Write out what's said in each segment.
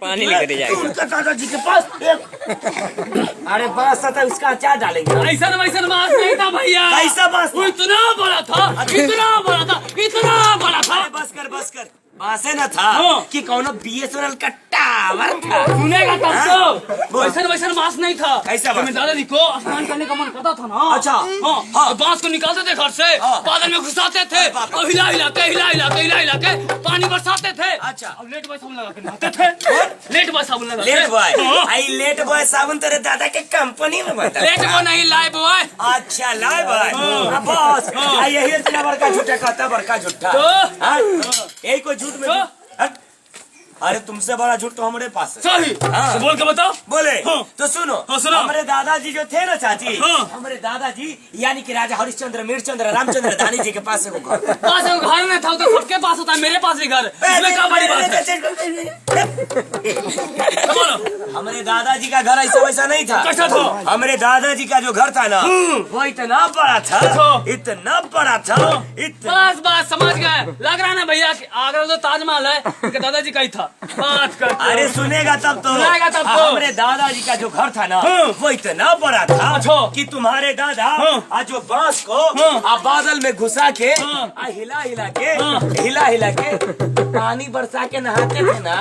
पानी लेकर जाएगा। उनका दादाजी के पास अरे बांस था उसका अचार डालेंगे। ऐसा वैसा बांस नहीं था भैया। कैसा बांस था? वो इतना बड़ा था, इतना बड़ा था, इतना बड़ा था। अरे बस कर बांसे न था कि कौनो BSNL का टावर था। सुनेगा तब तो। वैसा बांस नहीं था। कैसा बांस? दादाजी को स्नान करने का मन करता था ना। अच्छा। हाँ, बांस को निकालते थे घर से, बादल में घुसाते थे और हिला हिला के पानी बरसाते थे। अच्छा। अब लेट बॉय साबुन लगा के नहाते थे। लेट बॉय साबुन लगा। लेट बॉय साबुन तेरे दादा के कंपनी में बता। लेट बॉय नहीं, लाइव बॉय। अच्छा लाइव बॉय। बस यही इतना बड़का झूठा कहता, बड़का झूठा। यही कोई झूठ में अरे तुमसे बड़ा झूठ तो हमारे पास है। सही। तो बोल के बताओ। बोले तो सुनो। सुनो। हमारे दादाजी जो थे ना चाची, हमारे दादाजी यानी कि राजा हरिश्चंद्र, मीरचंद्र, रामचंद्र दानी जी के पास वो घर घर में था तो सबके पास होता है, मेरे पास भी घर। इसमें क्या बड़ी बात है? हमारे दादाजी का घर ऐसा वैसा नहीं था। कैसा था? हमारे दादाजी का जो घर था ना वो इतना बड़ा था, इतना बड़ा था, इतना। बस समझ गए। लग रहा है ना भैया आगरा जो ताजमहल है उनके दादाजी का ही था। बात करते। अरे सुनेगा तब तो। हमारे दादाजी का जो घर था ना वो इतना बड़ा था कि तुम्हारे दादा आज जो बांस को बादल में घुसा के हिला हिला के पानी बरसा के नहाते थे ना,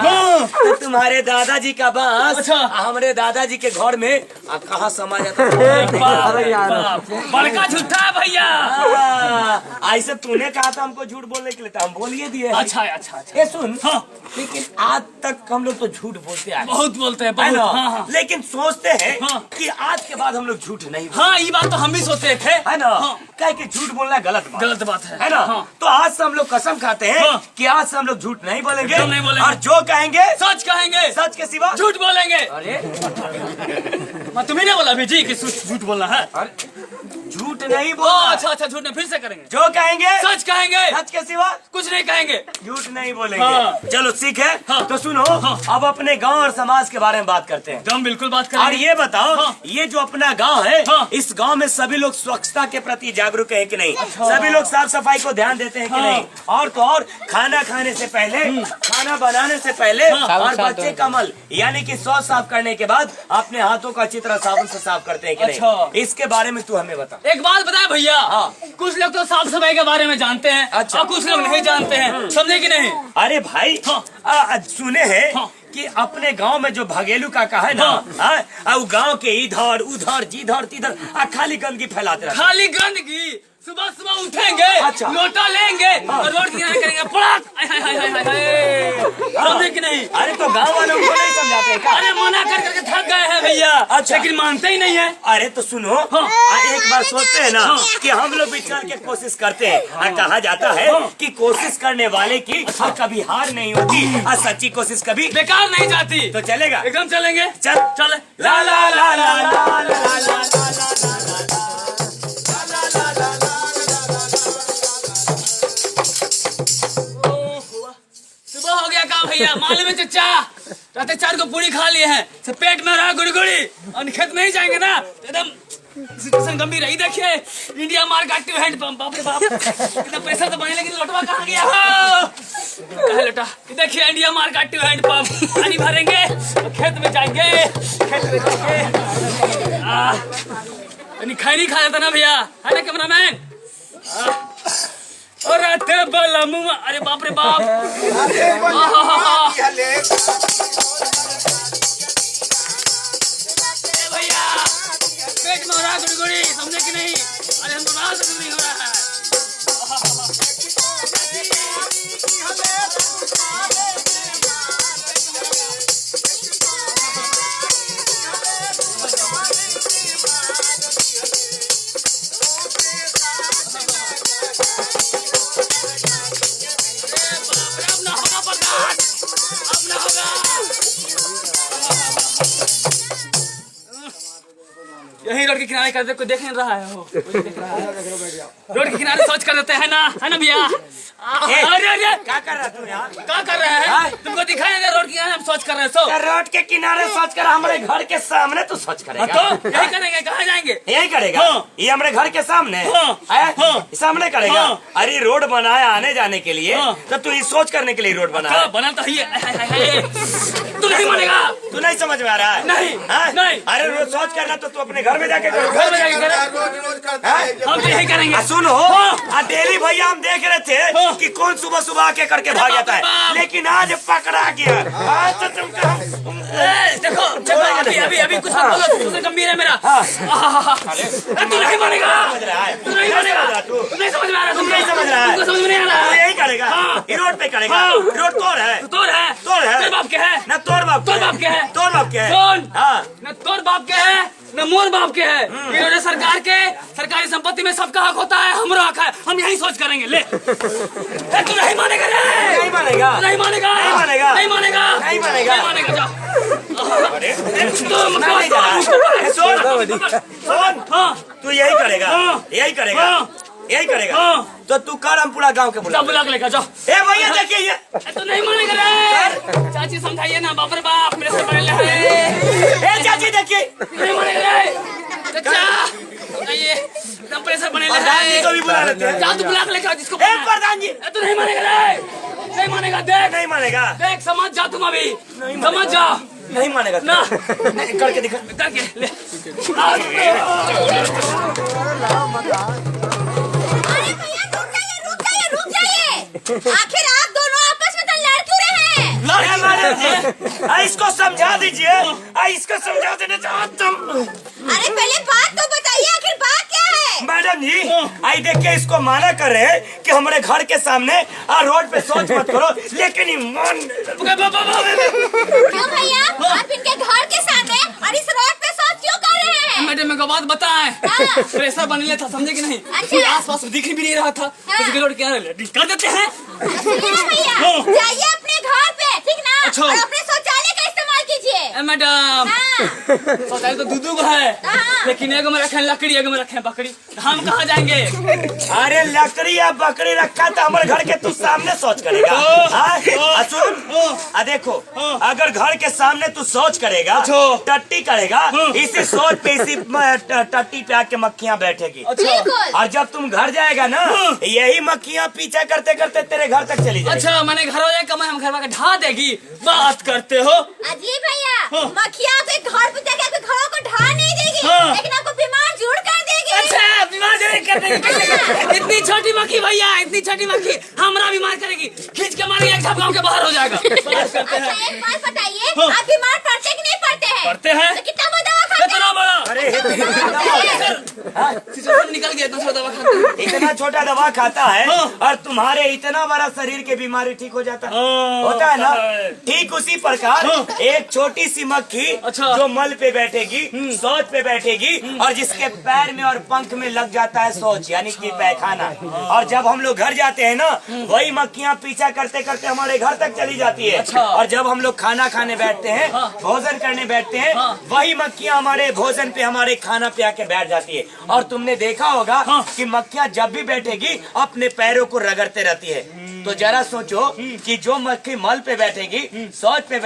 तो तुम्हारे दादाजी का बांस हमारे दादाजी के घर में कहाँ समा जाता था। बड़का झूठा है भैया। ऐसे तूने कहा था हमको झूठ बोलने के लिए, तो हम बोलिए दिए। अच्छा। ये सुन, लेकिन आज तक हम लोग तो झूठ बोलते हैं, बहुत बोलते हैं, है ना? हाँ। लेकिन सोचते हैं कि आज के बाद हम लोग झूठ नहीं बोलते। हाँ, ये बात तो हम भी सोचते थे, है ना? क्या कि झूठ बोलना गलत बात है ना? तो आज से हम लोग कसम खाते हैं कि आज से हम लोग झूठ नहीं बोलेंगे, और जो कहेंगे सच कहेंगे, सच के सिवा झूठ बोलेंगे। अरे मैं तुम्हें नहीं बोला जी कि झूठ बोलना है? झूठ नहीं बोलना। अच्छा, झूठ नहीं, फिर से करेंगे। जो कहेंगे सच कहेंगे, सच के सिवा कुछ नहीं कहेंगे, झूठ नहीं बोलेंगे। चलो ठीक है। तो सुनो, अब अपने गांव और समाज के बारे में बात करते हैं। हम बिल्कुल बात करेंगे। और ये बताओ, ये जो अपना गांव है, इस गांव में सभी लोग स्वच्छता के प्रति जागरूक है कि नहीं? सभी लोग साफ सफाई को ध्यान देते हैं कि नहीं? और तो और खाना खाने से पहले, खाना बनाने से पहले और बच्चे का मल यानी कि शौच साफ करने के बाद अपने हाथों का अच्छी तरह साबुन से साफ करते हैं कि नहीं? इसके बारे में तू हमें बता। एक बात बताए भैया, कुछ लोग तो साफ सफाई के बारे में जानते हैं, अच्छा। और कुछ लोग नहीं जानते हैं, समझे कि नहीं? अरे भाई सुने हैं कि अपने गांव में जो भगेलू काका है ना, वो गांव के इधर उधर जिधर तिधर खाली गंदगी फैलाते रहते। खाली गंदगी। सुबह सुबह उठेंगे, अच्छा। लोटा लेंगे और रोड किनारे करेंगे, पड़क। समझे कि नहीं? अरे तो गांव वालों को नहीं समझाते क्या? अरे मना कर करके थक गए हैं भैया। अच्छा। लेकिन मानते ही नहीं है। अरे तो सुनो, एक बार सोचते हैं ना कि हम लोग भी चल के कोशिश करते हैं, और कहा जाता है कि कोशिश करने वाले की कभी हार नहीं होती, और सच्ची कोशिश कभी बेकार नहीं जाती। तो चलेगा, एकदम चलेंगे। चल ला ला ला ला ला ला। सुबह हो गया काम भैया, मालूम है चचा, रात 4 को पूरी खा लिए हैं, तो पेट में रहा गुड़गुड़ी, और खेत नहीं जाएंगे ना तो एकदम सिचुएशन गंभीर है। देखिए India mark active hand pump, बाप रे बाप, इतना पैसा तो बने, लेकिन लटवा कहाँ गया? कहाँ लटा? देखिए India mark active hand pump, पानी भरेंगे और खेत में जाएंगे, खाई नहीं खा जाता ना भैया, है ना कैमरामैन? और रहते बला मुँह, अरे बाप रे बाप। भैया पेट में हो रहा गुड़गुड़ी, समझे कि नहीं? अरे हम तो रात से नहीं हो रहा है। यही रोड के किनारे कर दे, कोई देख नहीं रहा है। हो रोड के किनारे सोच कर देते हैं ना, है ना भैया? अरे क्या कर रहा तू यार? क्या कर रहे हैं? तुमको दिखाई नहीं रोड के किनारे हम सोच कर रहे हैं। सो रोड के किनारे सोच कर हमारे घर के सामने तू सोच करेगा? तो यही करेंगे, कहाँ जाएंगे? यही करेगा। ये हमारे घर के सामने सामने करेगा। अरे रोड बनाया आने जाने के लिए, तो तू ये सोच करने के लिए रोड बनाया? बना तो है। तू नहीं मानेगा। तू नहीं समझ में आ रहा है? नहीं, हाँ? नहीं। अरे रोज शौच करना तो तू अपने घर में जाके कर। घर में जाके करे। रोज करता है। हम तो यही करेंगे। सुनो, हाँ। डेली भैया हम देख रहे थे हाँ। कि कौन सुबह सुबह आके करके भाग जाता है, बाप। लेकिन आज पकड़ा गया। आज तो तुमको देखो अभी कुछ मत बोलो, तुझसे गंभीर है मेरा। तू नहीं मानेगा, समझ रहा है? तू नहीं मानेगा, तू तू नहीं समझ में आ रहा, तुम नहीं समझ रहा है? तुमको समझ में नहीं आ रहा तू है। यही करेगा? हाँ। ये रोड पे करेगा? हाँ। रोड तोड़ है, तोर है, तोड़ है, तेरे बाप के है, ना तोड़ बाप तोर बाप के है, तोड़ बाप के है। सुन, हाँ। न तोर बाप के है न मोर बाप के है। इन्होंने सरकार के सरकारी संपत्ति में सबका हक होता है, हमारा हक है, हम यही सोच करेंगे। ले तू नहीं मानेगा रे, नहीं मानेगा, तू नहीं मानेगा, नहीं मानेगा, नहीं मानेगा, नहीं मानेगा, नहीं मानेगा। जा नहीं जा रहा है। सुन, हाँ तू यही करेगा, हाँ। यही करेगा, हाँ। यही करेगा। हाँ। तो तू कर, हम पूरा गांव के बुला। बुला के लेकर जाओ। ए भैया देखिए ये, तू नहीं मानेगा रे, चाची समझाइए ना, बाप रे बाप मेरे से बड़े है। ए चाची देखिए, नहीं मानेगा रे, चाचा समझाइए, एकदम प्रेशर बने प्रधान जी को भी बुला लेते हैं। जा तू बुला के लेकर आ जिसको ए प्रधान जी, तू नहीं मानेगा रे, नहीं मानेगा। देख नहीं मानेगा, देख समझ जा, तुम अभी नहीं समझ जा नहीं मानेगा ना, करके दिखा। करके ले। अरे भैया रुक जाइए। आखिर आप दोनों आपस में तो लड़ क्यों रहे हैं? ए मैडम जी, इसको समझा दीजिए, इसको समझा देना चाहता तुम। अरे पहले बात तो बताइए, आखिर बात क्या है? मैडम जी, आई देख के इसको माना कर रहे हैं कि हमारे घर के सामने रोड पे शौच मत करो, लेकिन ये मान। क्यों भैया, आप इनके घर के सामने और इस रोड पे शौच क्यों कर रहे हैं? मैडम मेरे को बात बताएं, हाँ। प्रेशर बनने था, समझे कि नहीं? अच्छा। कोई आसपास दिख भी नहीं रहा था, हाँ। तो रोड क्या कर देते हैं। सुनिए ना भैया, हाँ। जाइए अपने घर पे, ठीक ना? अच्छा। और अपने शौचालय का इस्तेमाल कीजिए। मैडम हाँ। शौचालय तो दूध को है, हाँ। लेकिन एगो में रखे लकड़ी, एगो में रखे बकरी, हम कहाँ जाएंगे? अरे लकड़ी या बकरी रखा तो हमारे घर के तू सामने शौच करेगा? हाँ? सुन, देखो, अगर घर के सामने तू शौच करेगा, टट्टी करेगा, इसी शौच पे इसी टट्टी पे आके मक्खियाँ बैठेगी। बिल्कुल। और जब तुम घर जाएगा ना, यही मक्खियाँ पीछा करते करते तेरे घर तक चली जाएगी। अच्छा मैंने घर वाले कमाई हम घर वाले ढा देगी, बात करते हो। अजी भैया, मक्खियाँ आपके घर पे जाके आपके घरों को ढा नहीं देगी, हाँ। लेकिन आपको बीमार जरूर कर देगी। अच्छा बीमार जरूर कर देगी। इतनी छोटी मक्खी भैया, इतनी छोटी मक्खी हमरा बीमार करेगी, खींच के मारेगी, एक झप गाँव के बाहर हो जाएगा। बात करते अच्छा हैं। एक बात बताइए, हाँ। आप बीमार पड़ते कि नहीं पड़ते हैं? पड़ते हैं। तो कितना बड़ा दवा खाते इतना हैं? बड़ा, अरे सिचुएशन निकल गया, इतना छोटा दवा खाते हैं। इतना छोटा दवा खाता है हाँ। और तुम्हारे इतना बड़ा शरीर की बीमारी ठीक हो जाता है। हाँ, होता है ना? होता है। ठीक उसी प्रकार हाँ। एक छोटी सी मक्खी अच्छा। जो मल पे बैठेगी, शौच पे बैठेगी, और जिसके पैर में और पंख में लग जाता है शौच, यानी कि पैखाना। और जब हम लोग घर जाते हैं ना, वही मक्खियाँ पीछा करते करते हमारे घर तक चली जाती है। अच्छा। और जब हम लोग खाना खाने बैठते हैं, हाँ। भोजन करने बैठते हैं, हाँ। वही मक्खियाँ हमारे भोजन पे, हमारे खाना पे आके बैठ जाती है। और तुमने देखा होगा हाँ। कि मक्खियाँ जब भी बैठेगी अपने पैरों को रगड़ते रहती है। तो जरा सोचो कि जो मक्खी मल पे बैठेगी, शौच पे